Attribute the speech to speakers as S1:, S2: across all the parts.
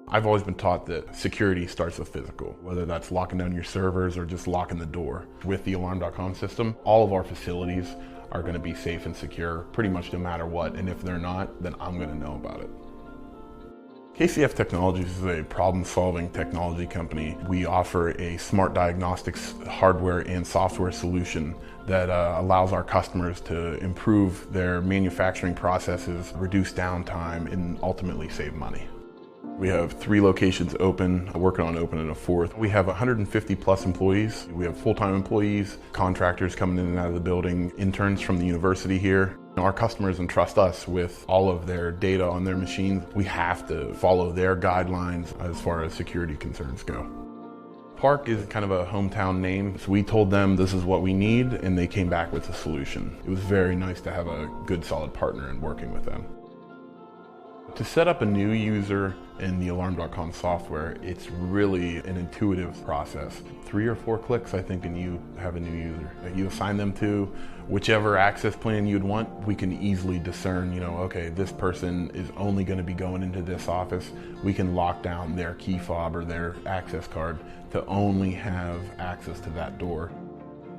S1: I've always been taught that security starts with physical, whether that's locking down your servers or just locking the door. With the Alarm.com system, all of our facilities are going to be safe and secure pretty much no matter what, and if they're not, then I'm going to know about it. KCF Technologies is a problem-solving technology company. We offer a smart diagnostics hardware and software solution that allows our customers to improve their manufacturing processes, reduce downtime, and ultimately save money. We have 3 locations open, working on opening a 4th. We have 150 plus employees. We have full-time employees, contractors coming in and out of the building, interns from the university here. Our customers entrust us with all of their data on their machines. We have to follow their guidelines as far as security concerns go. Park is kind of a hometown name, so we told them this is what we need, and they came back with a solution. It was very nice to have a good, solid partner in working with them. To set up a new user in the Alarm.com software, it's really an intuitive process. 3 or 4 clicks, I think, and you have a new user. You assign them to whichever access plan you'd want. We can easily discern, okay, this person is only going to be going into this office. We can lock down their key fob or their access card to only have access to that door.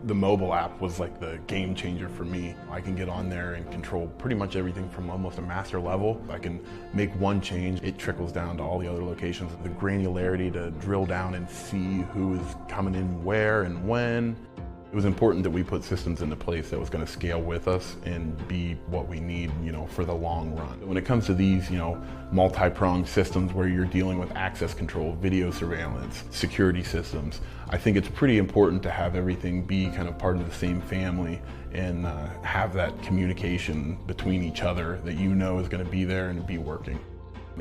S1: The mobile app was like the game changer for me. I can get on there and control pretty much everything from almost a master level. I can make one change, it trickles down to all the other locations. The granularity to drill down and see who is coming in where and when. It was important that we put systems into place that was going to scale with us and be what we need, for the long run. When it comes to these, multi-pronged systems where you're dealing with access control, video surveillance, security systems, I think it's pretty important to have everything be kind of part of the same family and have that communication between each other that is going to be there and be working.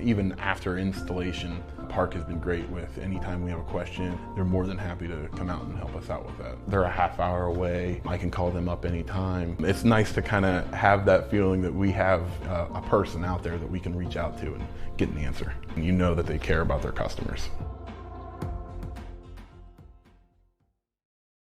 S1: Even after installation, Park has been great with anytime we have a question. They're more than happy to come out and help us out with that. They're a half hour away. I can call them up anytime. It's nice to kind of have that feeling that we have a person out there that we can reach out to and get an answer. And that they care about their customers.